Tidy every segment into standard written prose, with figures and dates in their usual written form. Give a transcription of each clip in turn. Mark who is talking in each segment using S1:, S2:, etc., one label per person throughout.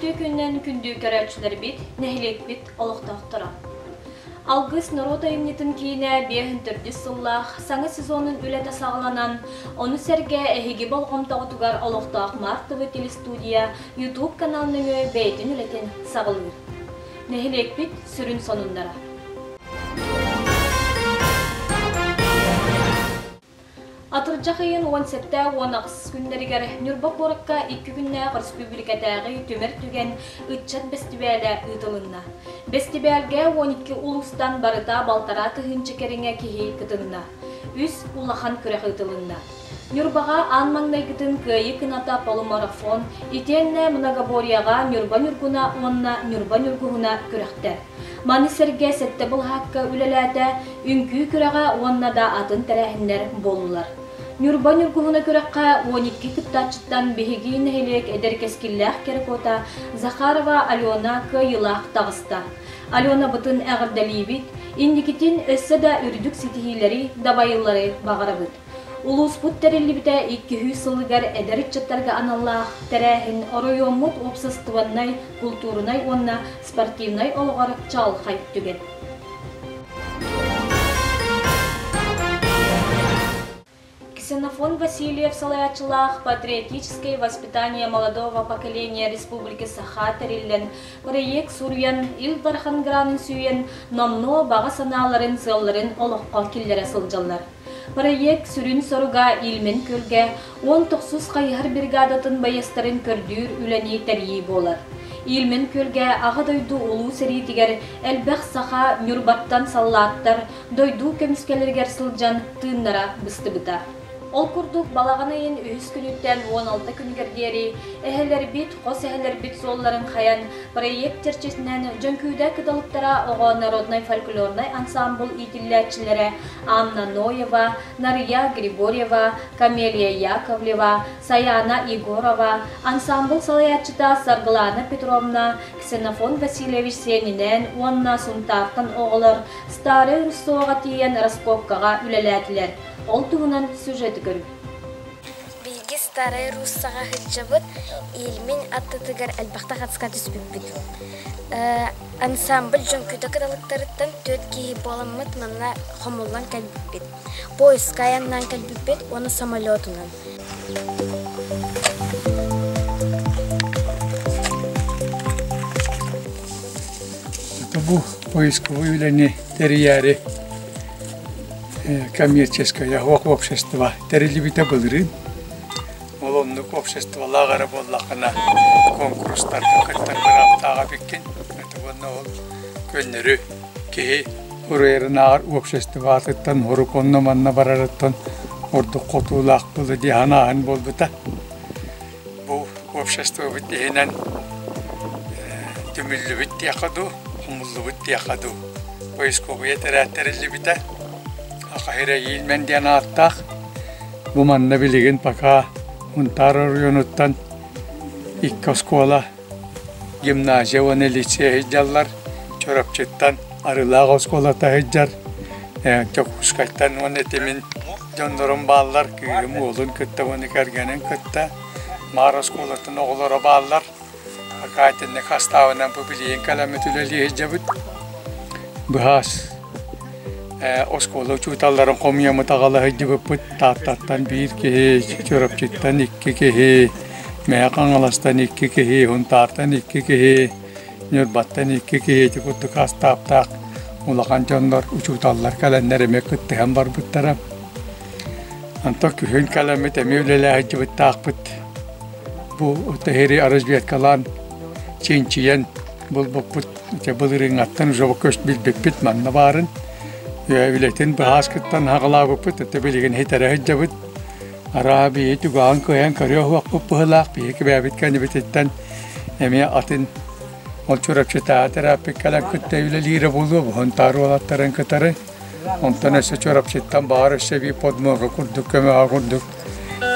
S1: Күтті күннен күнді көрәтшілер бит, нәхілек бит олықтақтыра. Алгыс народ айымнетін кейіне бейін түрді сыллақ, саңы сезонын үләті сағыланан, оны сәрге әхеге болғымта отугар олықтақ Мартовы телестудия YouTube каналының бәйтін үләтен сағылыр. Нәхілек бит сүрін сонындара. Атыржақ айын 17-10 күндерігер Нюрбак орыққа 2 күнне республикатағы төмір түген үтчат бестибәлі ұтылынна. Бестибәлге 12 улустан барыта балтара тұхынчы керіңе кейі күтінна. Үс улахан күрек ұтылынна. Нюрбаға анмаңнай күтін көйі кыната полумарафон, итенне многоборияға Нюрба-Нюргуна онна Нюрба-Нюргуна күректер. Манисерге сетті бұл хаққа үлеләді, үнкі күреға онна да атын тәрәхіндер болулар. Нюрба-Нюргуна күрекқа 12 күттачыттан бігігейін әйлек әдер кескілләқ керекота Захарова Алена көйілақ тағыста. Алена бұтын әғірдәлі бит, индикетін өссі да үрдік сетихилері дабайылары бағары бұд. Улус бұд тәрелі біті 200 сылығар әдәрік чаттарға аналлақ тәрәхін оройоммут опсыстываннай, культурынай онна спортивнай олғар чал хайп түген. Ксенофон Васильев Салаячылах «Патриотическое воспитание молодого поколения Республики Саха» терилен проект Сурьян Илдархан Гранын сүйен номно баға саналарын сылларын олыққа келдері сылжалар. Проект сүрін соруға илмен көлге 19 қайғар бригадатын байыстарын көрдір үләне тәрейі болар. Илмен көлге аға дойду улу сәритігер әлбәқ саха Нюрбаттан саллаттар дойду көміскелергер сылжан тыыннара бұсты бұта. Ол күрдік балағанайын 3 күніттен 16 күнгердері әхелер бит, қос әхелер бит солларын қаян проект терчесінен жөнкүйді кыдалықтара оға народной фольклорной ансамбл итилләтчілері Анна Ноева, Нария Григорьева, Камелия Яковлева, Саяна Егорова, ансамбл салаятчыта Саргылана Петровна, Ксенофон Васильевич Сенинен, онна сунтартын оғылыр, Стары Руссоға тиен раскопкаға үлеләтілер. Ол туғынан сюжеті көріп.
S2: Білгі Старый Руссаға хыджабыт, елмен аттытығар әлбақта қатысқа түспіп біт. Ансамбль жөнкүйді қыдалықтарыттан 4 кейі боламыт манна қомылан кәлбіп бет. Поиска яннан кәлбіп бет, оны самолетынан.
S3: Бұл поисковый үләне тәрияре коммерческое общество терелибите былырын. Олонлық общество лағары боллақына конкурстарға қыттар тағы беккен. Ол көннері кей ұрайырын ағыр общество атыттан ұры конны манна барарыттан орды қотулақ бұлы дияна ағын бол бұта. Бұл общество бұттейінен дүмілі бұтте яқаду, құмылы бұтте яқаду. Поисковые терелибите. Ақайра елмен ден аттақ, бұманна білеген пақа ұнтар районуттан 2 школа, гимназия, оны лицей хеджалар, чорапчеттан арылағы школата хеджар, көкұшқайттан оны темін жондырын балалар, күйім олын күтті, оны кәргенін күтті, мара школатын оғылары балалар, ақайтынны қастауынан бұбілейін кәләмет үлелі хеджабыд, бұхас. Осколы чуталларын қомиямы тағалы хыджыбып бұд, таттан 1 кеhe, чорапчеттан 2 кеhe, мәяқан аластан 2 кеhe, ұнтартан 2 кеhe, Нюрбаттан 2 кеhe, жүгітті қастаптақ, ұлақан жонлар, чуталлар кәләнлер әмек күтті әм бар бұттара. Антық күхін кәләмет әмеулелі хыджыбыт тақ бұд. Бұл ұттығері арызбет қалан, ченчиен, бұл бұд, бұлырың аттан ұжабы көшт білбек біт манна барын. Билетин бахаскыттан хағалағы бұд, әтті білеген хейтәрі хыджабыд. Ара бейі түгіған көйен көріо хуақ бұд бұғылақ, бейі кібәбіт кәні бітеттен әме атын ол чорапчыта әтірәпік кәлән күтті өйлі лирі болу, бұғын тары олаттарын күтәрі. Онтан өсі чорапчыттан бағар өсі бей подмығы күрдік, көміға күрдік.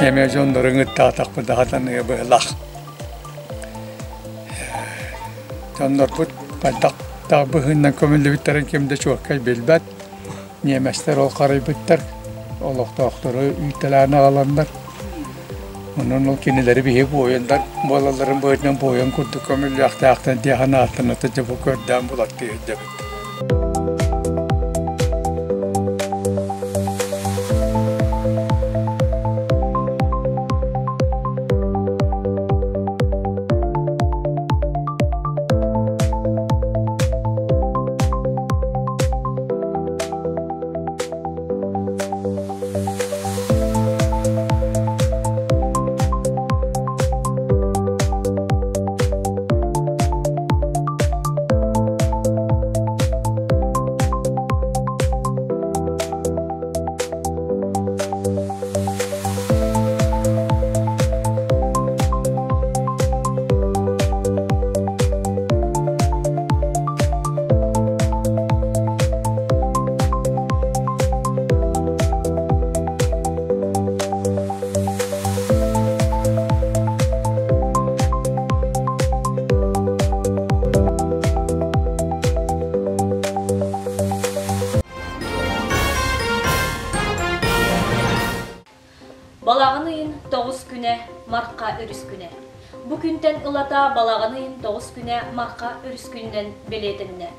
S3: Әме жондырың үтті атақ бұд ағатан бұғылақ. Jonlar bu baldak bıhından kömürlü bitlerin kimde çok kay bilbet. Niye ol karayı bitler. Oluk doktoru ütelerini alanlar. Onun o kinileri bir boyandan balaların boyundan boyan kurduk ömür yaktaktan diye hanatını taca bu körden bulak diye cebet.
S1: Balağınıyın 9 güne marka örüs güne. Bu günden ılata balağınıyın 9 güne marka örüs günden biletinne.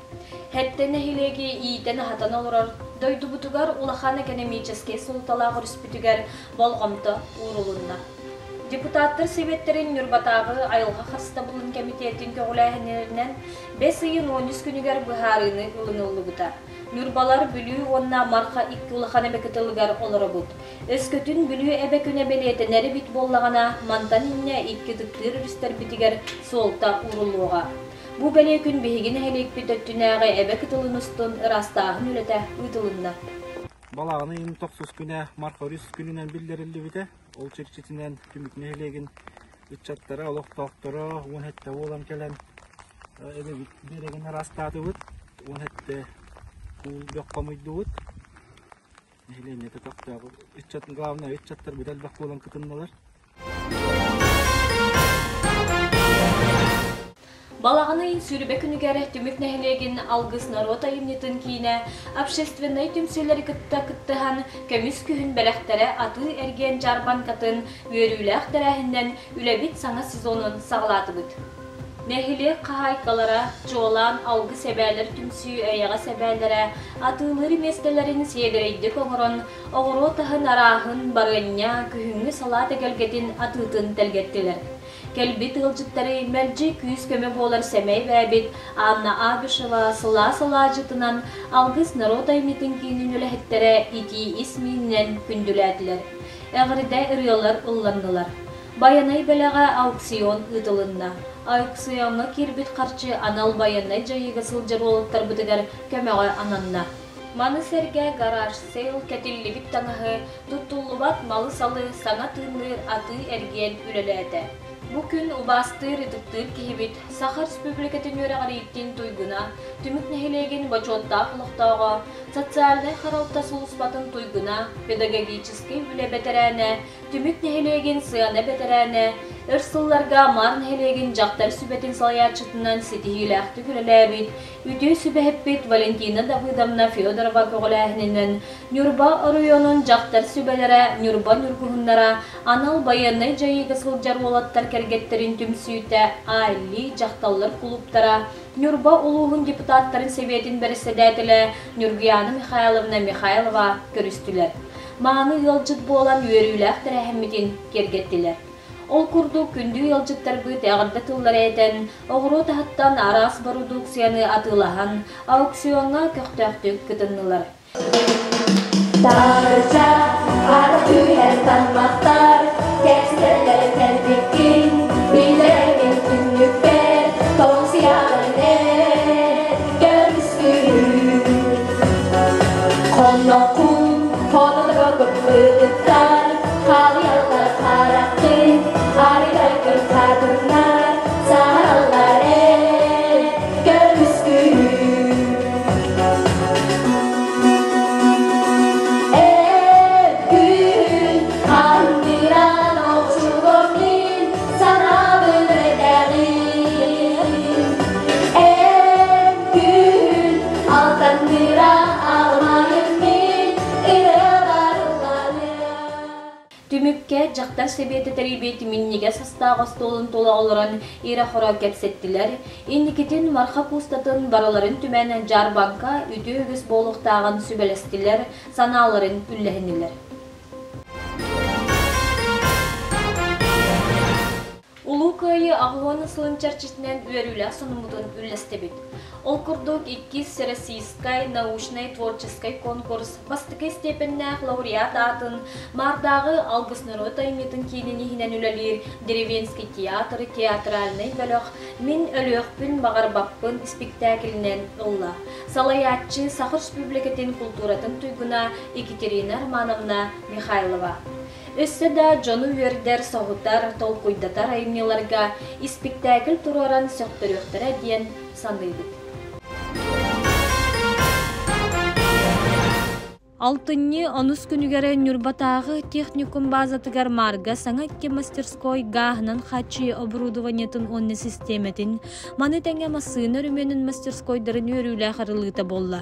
S1: Hette nehilegi iyiden hatan olurur. Doydu butugar Ulahan Akademический Sultalağı Rüspütüger bolğamta uğrulunna. Депутаттар Советтерин Нюрбатагы айылға хаста булын комитеттин көңүләһеннәреннән 5 йын 13 күнүгәр быһарыны улынылыгыта. Нюрбалар бүлүү онна марка 2 улахана бекетилгәр олорабут. Өскөтүн бүлүү эбе күнә белетенәре бит боллагана мантан инне 2 тыктыр ристер битигәр солта урулуга. Бу беле күн бегин хелек битөттүнәгә эбе кытылыныстын растагын үләтә үтылынна.
S4: Балағыны 29 күнә марка 100 күнінен билдерилди бите. Ол çekçetinden tümük nehlegen ütçatlara, oloqtaqtara, on hette olan kelen ebe beregen rastadı bit. On hette kul yoqqamıydı bit. Nehlegen ete taqtağı ütçatın glavna ütçatlar bidel baq olan kıtınmalar.
S1: Балағының сүрібе күнігері түмік нәхілеген алғыз народ айымнетін кейіне общественный түмселері кітті-кіттіған көміс күхін бәләқтері аты әрген жарбан катын өріләқ дәрәхінден үләбет саңа сезонын сағылаты бұд. Нәхілі қағайқалара жолан алғы сәбәлер түмсі әйіға сәбәлері атылыр местелерін седірейді көңірін оғыру тағын арағын барғанnya күхіңі салаты кәлгетін атытын тәлгеттілер. Келбит ылжыттары мәрджи күйіз көмі болар сәмей бәбет Анна Абишева сыла-сыла жытынан алғыз народ айметін кейінін өләхеттері ити исминен күнділәділер. Әғірді ұрыялар ұлланылар. Баянай бәліға аукцион ұтылынна. Аукционға кербет қарчы анал баянай жайыға сылжыр олықтар бұдығар көмеға ананна. Маны сәрге гараж сейл кәтілі бит таңағы тұттулыбат малы салы саңа тыңлыр аты әрген үлеләді. Bu gün ubastır tıktır kihibit Sakha Respublikatın yöreğariyyittin tuyguna, tümük nehilegen baçotta kılıqtağa, sotsialday xaralta sulusbatın tuyguna, pedagogichiski üle beterene, tümük nehilegen sıyana beterene, ırsıllarga mar nehilegen jaqtar sübetin salayatçıtından setihilaxtı gürelebit, ütü sübehebbit Valentina Davidovna Fyodorova köğüləhninin, Nürba rayonun jaqtar sübelere, Nürba nürguhunlara, anal bayanay jayıga sıljar olattar kergetterin tümsüyte, ailli jaqtallar klubtara, Nürba uluğun deputatların seviyetin beresedetile Nürgiyana Mikhailova görüstüler. Mağını yılcıt boğulan yörüylәқтір әхімметін кергеттілер. Ол күрді күнді yılcıttар бұйт әғырды тыллар әйтен, оғыру тағыттан арас продукцияны атылаған аукционға көқтөқтік күтіннілер.
S5: Tarca, artu her tanmaktar, kestirler terbikin, bilemin tümlükler, tavsiyalar görüskün. Konokun, konulara köpürükler, kalyalar karakter, harika gül kadınlar, sarallar görüskün.
S1: Түмүкке жактар себети терибети минниге састаға столын тола олыран ира хора кепсеттилер. Инникетин марха пустатын бараларын түмен Жарбанка үтө өгіс болуқтағын сүбелестилер, саналарын үлләхінілер. Улукайы Ағуаны сылын чарчетінен өрілі сонымудын үлләстебет. Ол күрдік 2 Всероссийской научно-творческий конкурс бастықы степеннәқ лауреат атын мардағы алғысыныры тайметін кейненігінен үләлер деревенский театры театральный бөліқ мен өліқпін бағарбақпын спектаклінен ұлла. Салаятчы Сахар Республикатын культуратын туйгуна Екатерина Романовна Михайлова. Өсі да жону өрдер соғыттар толкуйдатар айымнеларға спектакль тураран сөқтіріқтірі ден сандайдық. Алтынны онус күнігері Нюрбатағы техникум базатыгар марга саңакке мастерской гағынан хачи оборудованиятын онны системетин маны тәңе масыны рүменін мастерскойдарын өрілі қарылыта болла.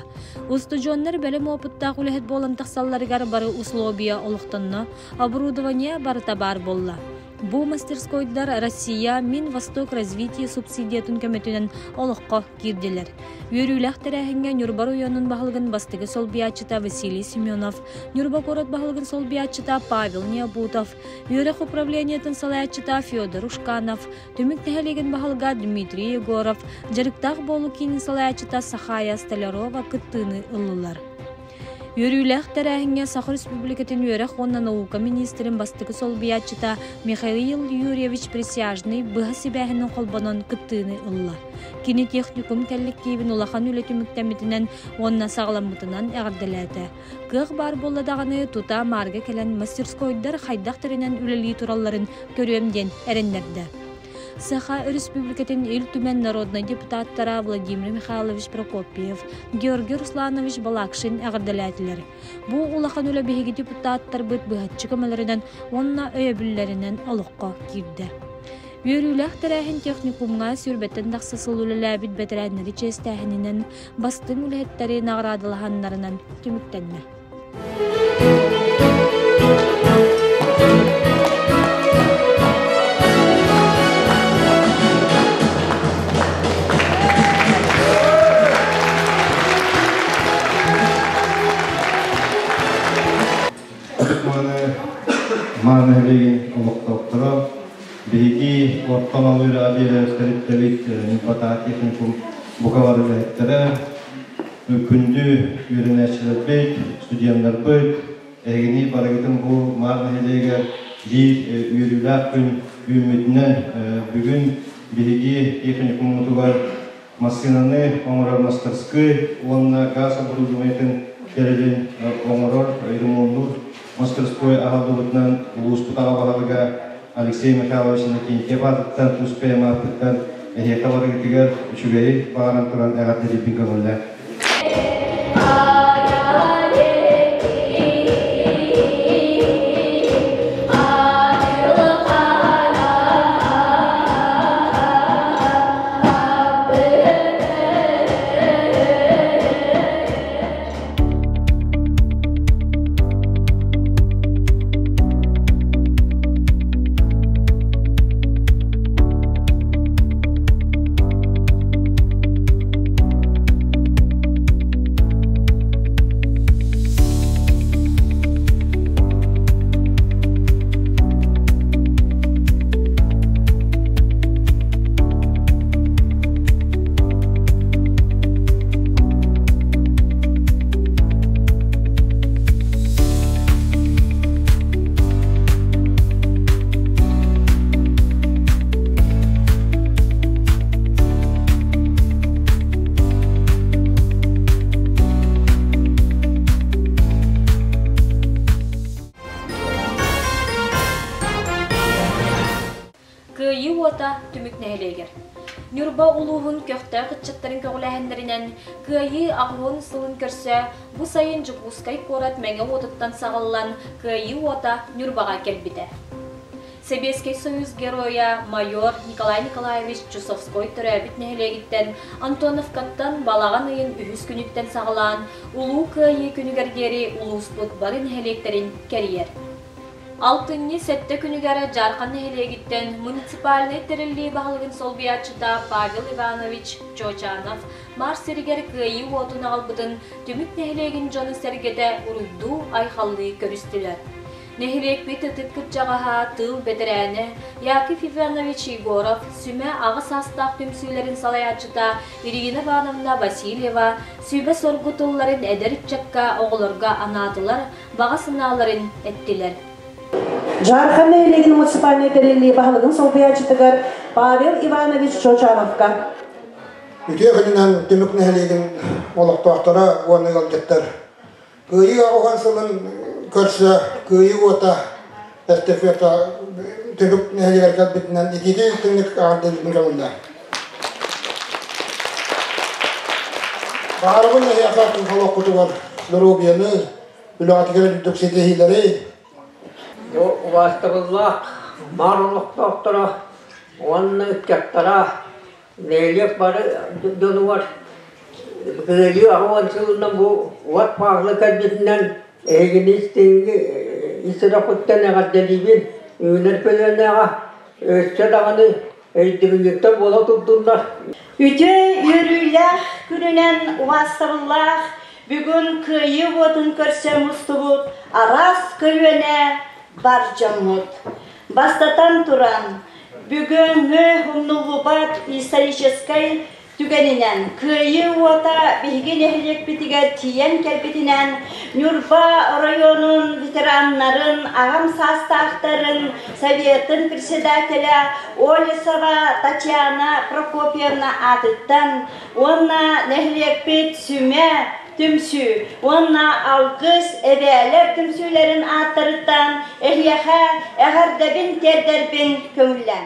S1: Устужоннар бәлім опыттақ үләхет болан тақсалларығар бары условия олықтанна оборудования барыта бар болла. Бу мастерскойдар Россия Мин Восток развитие субсидиятын көмөтүнен олыққа кирдилер. Өрүләх тәрәхіңе Нюрба районын бағылғын бастығы сол биячыта Василий Семенов, Нюрба город бағылғын сол биячыта Павел Необутов, Өрәх управлениятын салаячыта Федор Ушканов, төмік тәхелеген бағылға Дмитрий Егоров, жарықтақ болу кейнін салаячыта Сахая Столярова кыттыны ылылар. Өрүләх тәрәхіңе Сахар Республикатын өрәх онна наука министрин бастығы сол биячыта Михаил Юрьевич Присяжный бұға себәхінің қолбанын кыттыны ылла. Кені техникум кәлліккейбін улахан үлеті мүктәмітінен онна сағаламытынан әғірділәді. Қық бар болладағаны тута марга кәлін мастерскойдар хайдақтарынан үлелі тураларын көрөмден әріндерді. Саха Республикатын ил түмен народный депутаттара Владимир Михайлович Прокопьев, Георгий Русланович Балакшин әғірділәділер. Бу улахан үлі бейгі депутаттар бұд бұғатчы көмелерінен, онна өйебілерінен олыққа кирді. Өрүләх тәрәхін техникумға сүрбеттен дақсасыл үліләбіт бәтірәнері честәхінінен бастың үләттері нағырадылығанларынан кеміктенме.
S6: Мағынығылеген ұлықтауқтыра, бейгі ортан алуыра абелі өскәріптәлік Нюрбата техникум бұқалары әйттірі, күнді үйрін әшілер бейт, студенттер бейт, әгені барығытын бұл мағынығылеге жей үйріләк күн үйметінен бүгін бейгі техникум ұтуғар маскинаны оңырар мастерскай, онына газ оборудованиятын керелен оңырар ремонтур мастерской ағалдығытынан ұлыспытаға бағалыға Алексей Михайловичны кейінке бардықтан, ұспайма аттықтан әйеқа барығытығар үшігейі бағаран тұран әғатты жепін көңілі. Нюрба улуғын көқті қытчаттарын көғіләхендерінен күйі ағуын сылын көрсе, бұ сайын жүгұскай корат мәңі отыттан сағалан күйі ота Нюрбаға келбіді. Советский Союз героя майор Николай Николаевич Чусовской түрәбіт нәхілегіттен Антоновкаттан балаған үйін үйіз күніттен сағалан улу күйі күнігергері улуспут барын нәхілектерін кәрiyер.
S1: 6-нчы сетте күнүгәрі жарқан нәһилегиттен муниципальный терилли бағылығын солбиятчыда Павел Иванович Чочанов марсеригер кыйы отун албытын түмүк нәһилегин жоны сергеде уруйду айхаллы көрүстүлөр. Нәһилек бит тыткып жағаға тыл бетерәне Яков Иванович Егоров сүмә ағыс астақ түмсүйлерін салаятчыда Ирина Ивановна Васильева сүйбе соргутулларын әдеритчакка оғылырға анатылар баға сыналарын әттілер.
S7: Жархан нәһилегин муниципальный терилли бағылығын солбиятчытыгар Павел Иванович Чочановка.
S8: Үтө күнүнөн түмүк нәһилегин олоқтуақтара оны алгеттер. Кыйы оған сылын көрсө кыйы ота эстафета түмүк нәһилегер калбитинен итиди түмүк ардын калында. Барыбын нәһиякатын холокутугар Лоробияны үлатыгер дүксетехилери
S9: Вастығыллақ, марылық доқтыра, оның үткеттара, нейлеп бары дөні бар. Көлі ағуан сылынан бұл уат пағылы кәлбетінен әйгін істейінгі істері құттен әғат дәлейбен, үйінер көлінеға өтсе дағаны әйдігінектен бола тұттыңдар.
S10: Үте үйрүйләқ күнінен вастығыллақ, бүгін күйі отын көрсе мұстығыт, арас көліне бар жамут. Бастатан туран, бүгінгі хумнулубат историческай түгенінен күйі ота бігі нәхілек бітіге тиен кәлбетінен Нюрба районын ветераннарын, ағам састақтарын, Советтің председателя Олесова Татьяна Прокопьевна атыттан, онна нәхілек бит сүме түмсү, онна алғыс әбәлер түмсүлерін аттырыттан, әхияға әғардабин тердербин көңіллән.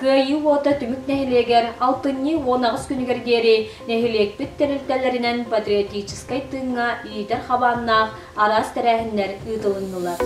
S1: Кыйы ота түмүк нәһилегер 6-нчы 19 күнүгергери нәһилек bitтерилтелеринен патриотической тыңга иитер хабаннах арас тәрәһиннәр ытылыннылар.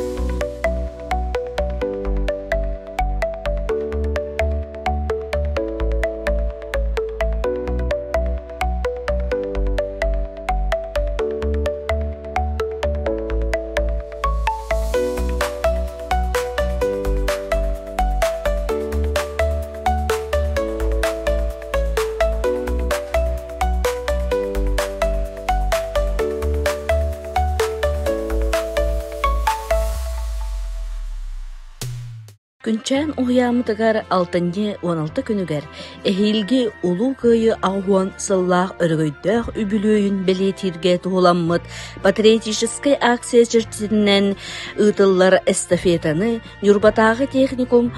S11: Күнчән уямытыгар 6-16 күнүгер эхилги улуу кыйы агуан сыллах өргөйдөх үбүлөйүн белетирге туламмыт патриотический акция жертинен ытыллар эстафетаны Нюрбатагы техникум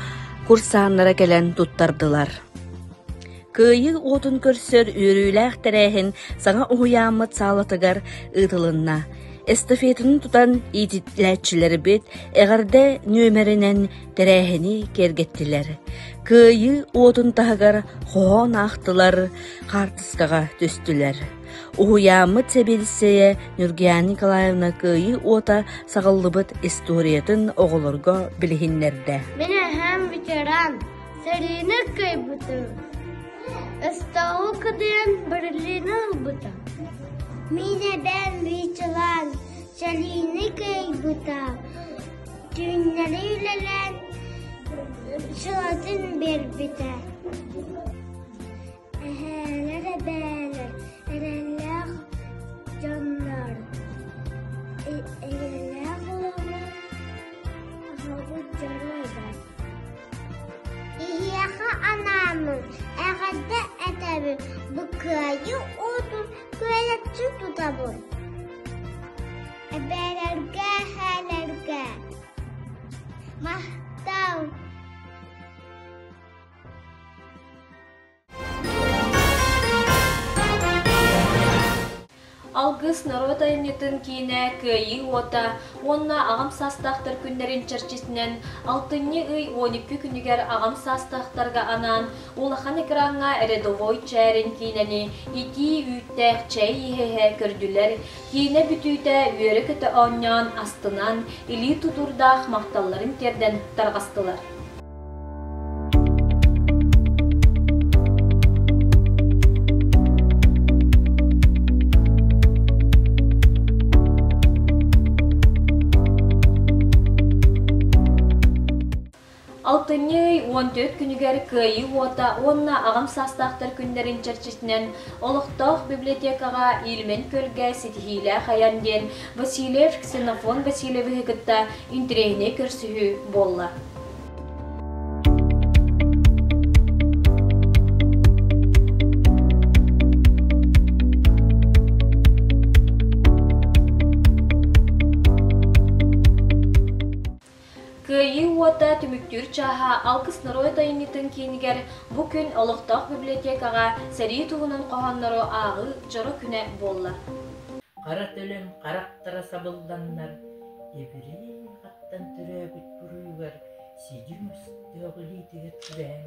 S11: курсаннара келен туттардылар. Кыйы отун көрсөр үрүлэх терехин саңа уямыт салатыгар ытылынна. Эстафетini tutan ititlәтчиләр бит әгәрдә нөмеренен тәрәһини кергеттиләр. Кыйы отун тагар хон ахтылар, картыскага төстүләр. Уямыт себелсее Нургия Николаевна кыйы ота сагыллыбыт историятын оголорго билихиннәрдә.
S2: Менә һәм ветеран сәріне кайбыты. Эстау каден берлина албыта. Мине ben biçilan, şalini kaybuta, tünleriyle şalatın bir biter. Nere böyle, erenler canlar, erenler olanlar, havu canlar. İyiyaha anamın, eğerde edebi, bu köyü odun, köyü tutabı. Ebelerge, helerge,
S12: Мақтау.
S6: Алгыс народ айнетін кейіне көйі ота, онна ағам састақтар күндерін чарчесінен 6-12 күнігер ағам састақтарға анан, олахан экранға рядовой чәрін кейінені ити үттәқ чәй ехе көрділер, кейіне бүтүйті үйері көті оннян астынан или тутурдақ мақталларын терден тарғастылар. Алтыны 14 күнігер көйі ота, онна ағам састақтар күндерін чарчесінен олықтақ библиотекаға илмен көлге сетихилі қаянден Василев Ксенофон Василеві ғытта интерегіне көрсігі болла. Көйі ота түміктүр чаға алқыс нарой тайынетін кейінігер бұ күн олықтақ библиотекаға сәрі туғынан қоғанлары ағы жыры күні болла.
S13: Қара төлем қарақтыра сабылданлар, ебірен қаттан түрі бүт бұруығар, сүйдім үстіғі литігі түрән,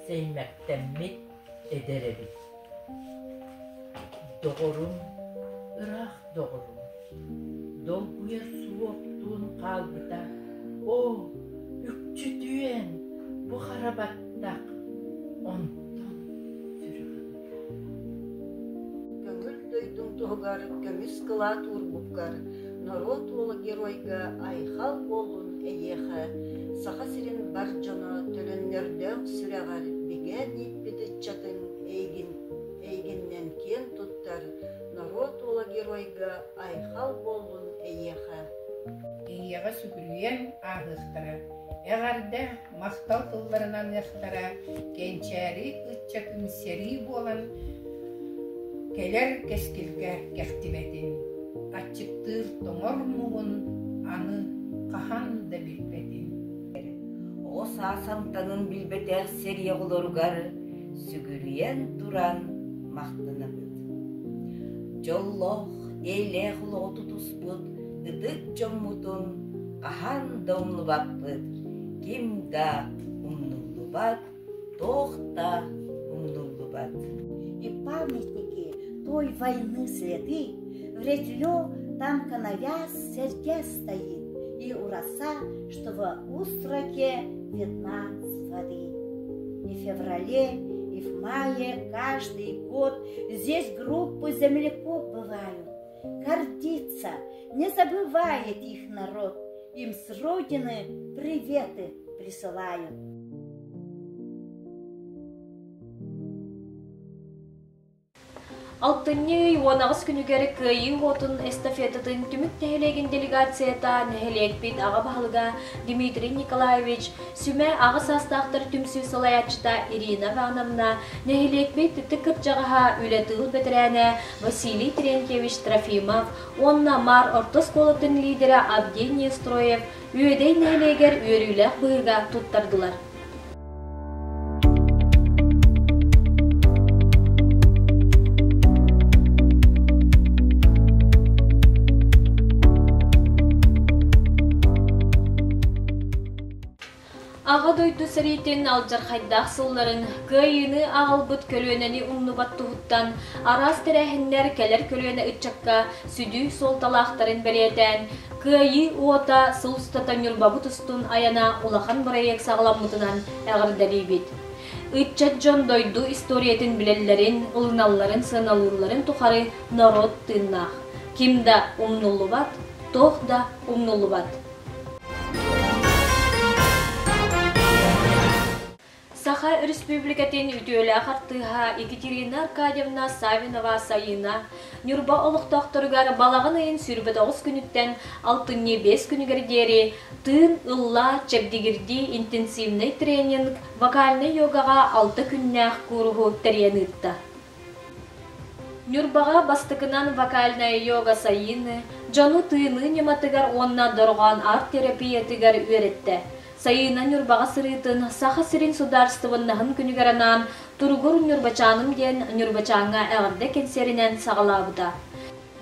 S13: сеймәктәммет әдәрі біт. Доғырым, ұрақ доғырым, долбуя суық туын қалбыта, о, үкчі түйен, бұ қарабаттақ, онтан сүріған.
S14: Көңіл дөйдің тұғығар, көміс қыла турбуккар, народ олы геройға айхал болын әйеға, сақа сирен бар жоны төлінлерден сүрәғар, беген еппеті чатын әйгіннен кен тұттар, народ олы геройға айхал болын әйеға.
S15: Эйеға сүгірген ағықтыра, әғарда мақтал тұлларынан яқтыра, кенчәрі үтчі күмсері болан, келер кескілге кәқтібетін, атчықтыр тоңыр мұғын, аны қахан да білбетін.
S16: О сасамтанын білбетер серия ғылырғар, сүгірген тұран мақтыны бұд. Жоллоқ, ейле ғылы тұтыс бұд, ыдык жоммутун кахан да умнубаппыт, кимга умнулубат, тохта умнулубат.
S10: И памятники той войны следы, вредлё там коновяз сердце стоит, и ураса, что в устроке видна с воды. И в феврале, и в мае каждый год здесь группы земляков бывают. Гордится, не забывает их народ, им с родины приветы присылают.
S6: Алтыны 19 күнігер көйі отын эстафетатын түмік нәхелеген делегацията нәхелек бит аға бағылға Дмитрий Николаевич, сүмә аға састақтыр түмсі салаятчыта Ирина Ванамна, нәхелек бит түкіп жағаға үлетіғыл бетірәне Василий Теренкевич Трофимов, онна мар ортос колытын лидері Авдений Строев, үйедей нәхелегер үйерілік бұйырға тұттардылар. Аға дойду сәрейтен алжар қайдақ сылларын, көйіні ағылбыт көлуенені ұмнубат тұғыттан, арас тәрәхінлер кәлер көлуені үтчакка сүді сол талақтарын бәлетен, көйі ота сыл ұстатан юрбабы тұстын аяна улахан бұрайек сағыламытынан әғірдәлі бет. Үтчат жон дойду историятын білелерін, ұлыналарын, сыналыларын тұқары народ тыннақ. Кимда ұмнулубат, тоқда ұмнулубат. Саха Республикатын үтөлі ақтыға Екатерина Аркадьевна Савинова сайына Нюрба олықтақтырғар балағын айын сүрбі 9 күніттен 6-5 күнігер дері тын ұлла чәбдегірді интенсивный тренинг вокальный йогаға 6 күннәқ күріғу тәрен ұтты. Нюрбаға бастықынан вокальная йога сайыны Жону тыыны нематыгар онна дорган арт-терапия тыгар үеретте. Сайына нюрбаға сырытын саха сирин сударстывыннахын күнігеранан тургур нюрбачаным ден нюрбачаңа әғірде кенсеринен сағалабыда.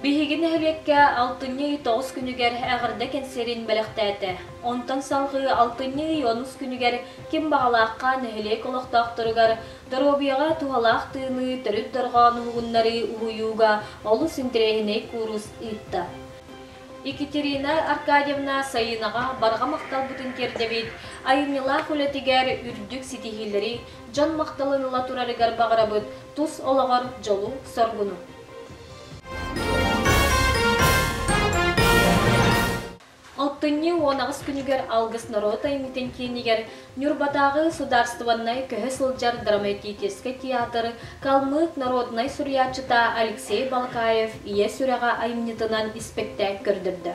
S6: Бихигин әхлекке 6-9 күнігер әғірде кенсерин бәліқтәті. Онтан салғы 6-9 күнігер кем бағалаққа нәхелек олықтақтырығар дұробияға туғалақ тыыны түріп дұрған ұғыннары ұғыюға олы синтерегіне курус ұйтта. Екатерина Аркадьевна сайынаға барға мақтал бұтын кердебет, айымила хүлетігер үрдік сетихилері, жан мақталыныла турарығар бағарабыт, тұс олағар жолу соргуну. Алтынны 19 күнігер алғыс народа емітен кейінігер Нюрбатағы сударстваннай көһі сылжар драматический театр Калмык народнай сурьячыта Алексей Балкаев ие сүрәға айымнетынан спектакль көрдірді.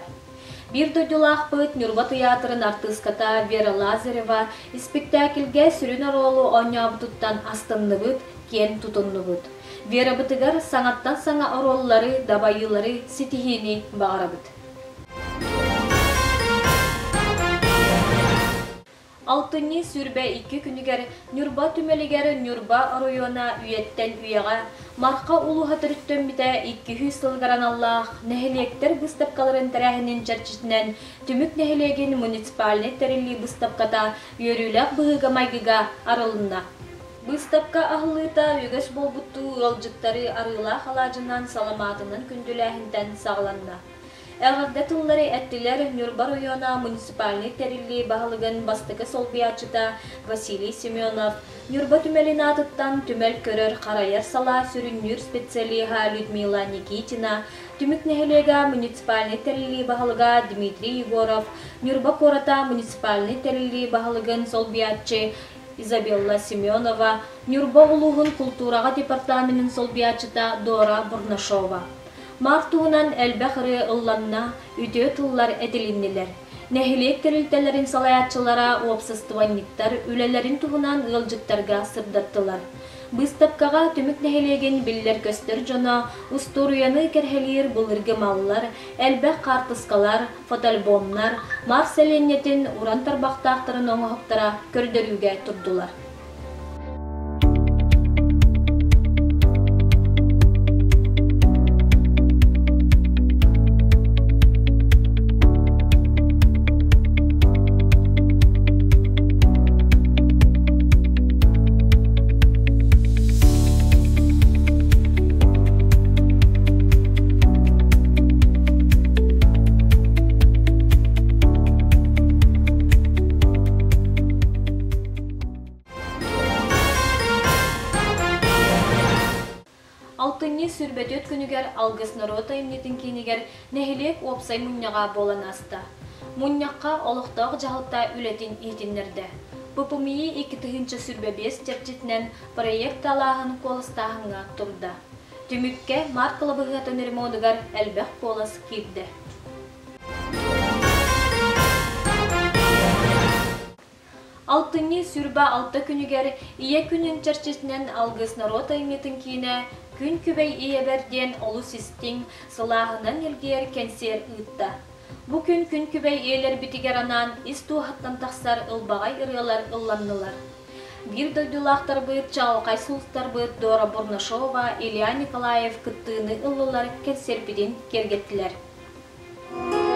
S6: Bir dödülaq бұд Нюрба театрын артыската Вера Лазарева спектакльге сүрін ролу ойнабытыттан астынны бұд, кен тұтынны бұд. Вера бұтығар саңаттан саңа роллары, дабайылары сетихini бағара бұд. Алтынны сүрбе 2 күнігер Нюрба түмелігер Нюрба района үйеттен үйеға марқа улу хатырыттен біте 200 сылғаран Аллах нәхелектер бұстапқаларын тәрәхінен жарчысынан түмік нәхелеген муниципаліне тәрілі бұстапқата үйерілік бұғыға майгыға арылына. Бұстапқа ағылыта үйгіш болбұтту ұлжыттары арыла қалажынан саламатының күнділәхінден сағыланна. Әғірді тұллары әттілер Нюрба района муниципаліне тәрілі бағылығын бастықы солбиячыта Василий Семенов, Нюрба түмелін атыттан түмел көрір қарайар сала сүріннүр специалиға Людмила Никитина, түмік нәхелега муниципаліне тәрілі бағылыға Дмитрий Егоров, Нюрба кората муниципаліне тәрілі бағылығын солбиячы Изабелла Семенова, Нюрба улуғын культураға департаментін солбиячыта Дора Бурнашова. Мартуынан әлбәқірі ұлланна үтө тұллар әділіннелер. Нәхилек тәрілтелерін салаятчылара опсыстыванниктар үлелерін туғынан ұлжыттарға сырдаттылар. Бұстапқаға түмік нәхилеген білдер көстер жона, ұстурияны кәрхелер бұлырғы малылар, әлбәқ қартысқалар, фотоальбомнар, Марс әленнетін уран тарбақтақтарын оңғықтара көрдіруге тұрдылар. Алтынны сүрбетөт күнігер алғыс народа емнетін кейінігер нәхилек опсай мұнняға болан аста. Мұнняққа олықтағы жағылта үлетін етінлерді. Бұпымии 2-тігінші сүрбе-5 терчетінен проект алағын қолыстағынға тұрды. Түмікке маркалы бұғатын ремонығар әлбәқ қолыс кирді. Алтынны сүрбе 6 күнігер ие күнін терчетінен алғыс народа емнетін кейіне күн күбей иеберден олу систин сылағынан елгер кенсер ұйтта. Бұ күн күбей иелер бітігер анан исту хаттан тақсар ұлбағай ұрылар ұлланнылар. Bir дойдулақтар бұйт, чалқай сұлықтар бұйт Дора Бурнашова, Илья Николаев күттіні ұлылар кенсерпеден кергеттілер.
S5: Мама,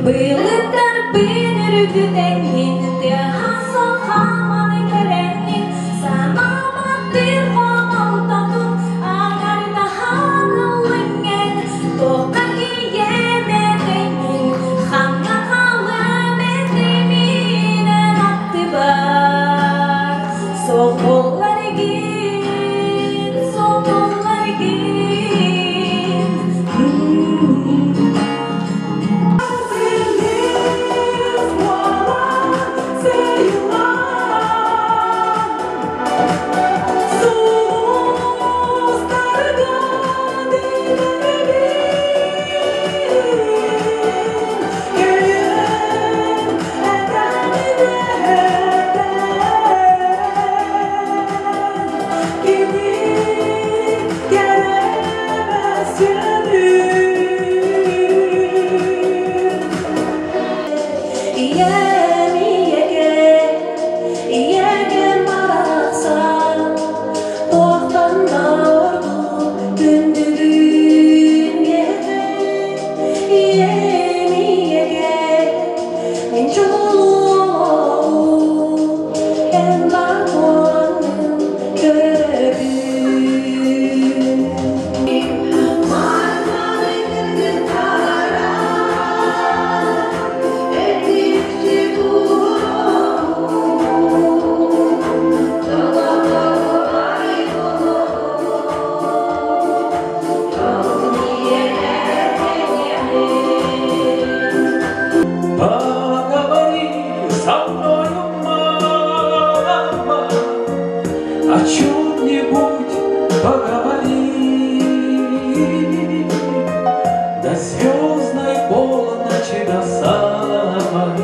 S5: Bıyılıklar büyünürüdü denginlikte Hasıl kalmanı gerenin Samamat bir komal tatun Ağarda hanılingen Tohtaki yemedenin Hamla kalım edemine Hattı var Sokulları git Sokulları git
S12: О чем-нибудь поговори До звездной полночи, до самой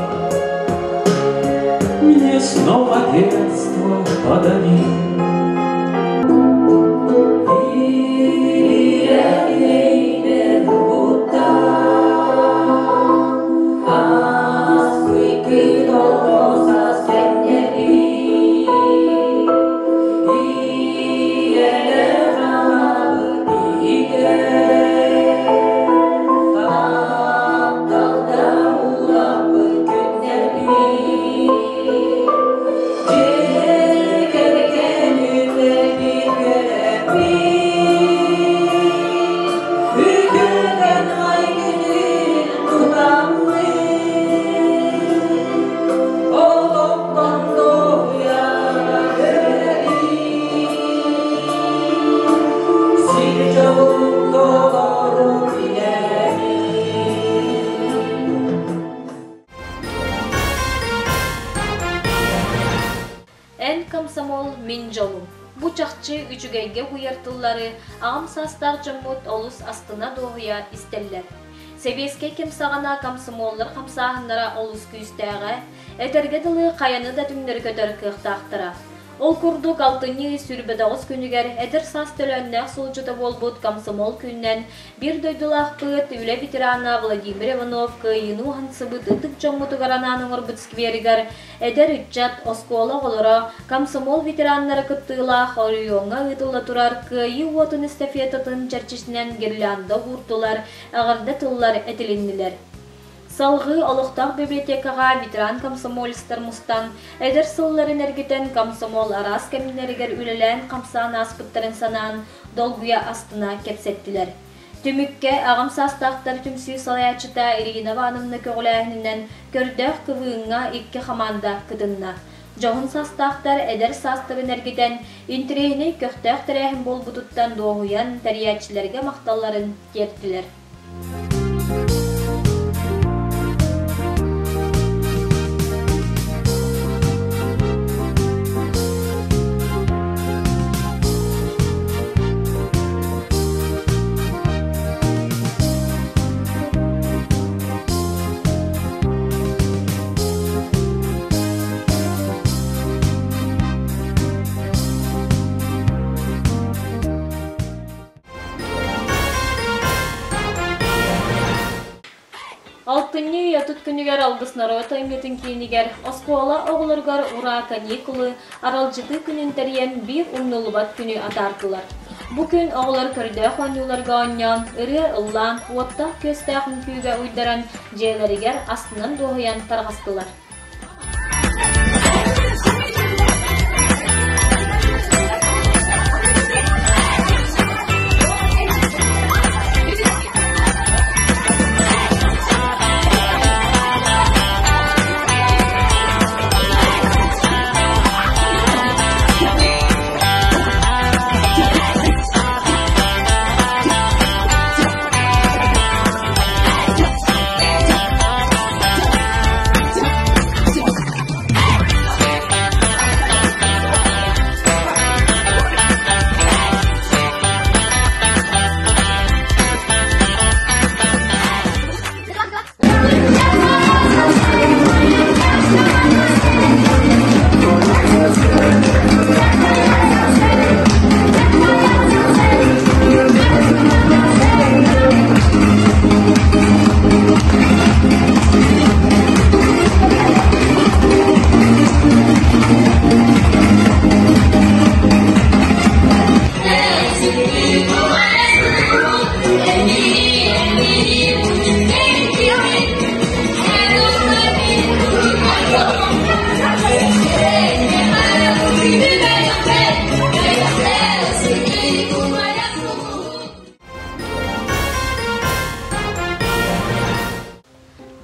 S12: Мне снова детство подари
S6: Komsomol min jolu. Bu çakçı üçügeyge huyartılları ağam sastaq jomut olus astına doğuya isteller. Sebeske kimsağana komsomollar kamsahınlara olus küstəğe, eterge dılı qayanı da tümleri kötör kıqtaqtıra. Ol kurduk 6-nı sürbe 9 günüger eter sas tölönnek solcuda bolbut komsomol künnen bir doydulaq pıt üle veterana Vladimir Ivanov kıyını hansıbıt ıtık jomutu garananın orbutskveriger eder ütçat oskola olara komsomol veteranları kıttığılaq oriyonga ıtılla turar kıyı otun estafetatın çerçesinden girlanda hurtular ağırda tıllar etilindiler. Salgı oluqtaq bibliotekaga veteran komsomolistler mustan eder sılların ergiten komsomol aras keminleriger ülelen kamsağın aspıttарын sanan dolguya astına kepsettiler. Tümükke ağam sastaqtar tümsü salayatçıta Irina Vanımны köğülähininden kördöq kıvığına iki hamanda kıdınna. Johun sastaqtar eder sastırın ergiten intrihini köxtöq terehin bolbututtan doğuyan teriyatçilerge maqtalların yertiler. Алтынны ятыт күнігер алғысынары тайметін кейінігер, оскуала оғылырғар ура каникулы аралжыты күнін тәрген бір ұмнылыбат күні атартылар. Bu gün oğlar körde xonyularga onyan, ırı ıllan, uotta köstağın küyge uydaran jeyleriger astынан doğuyan tarğastılar.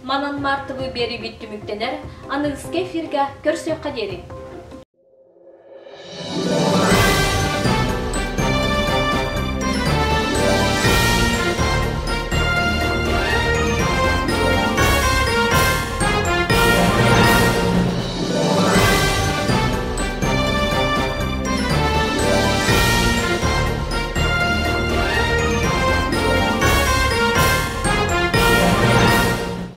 S6: Manan martıbı beri bittümüktener, anıgızke firga körsöp kaderi.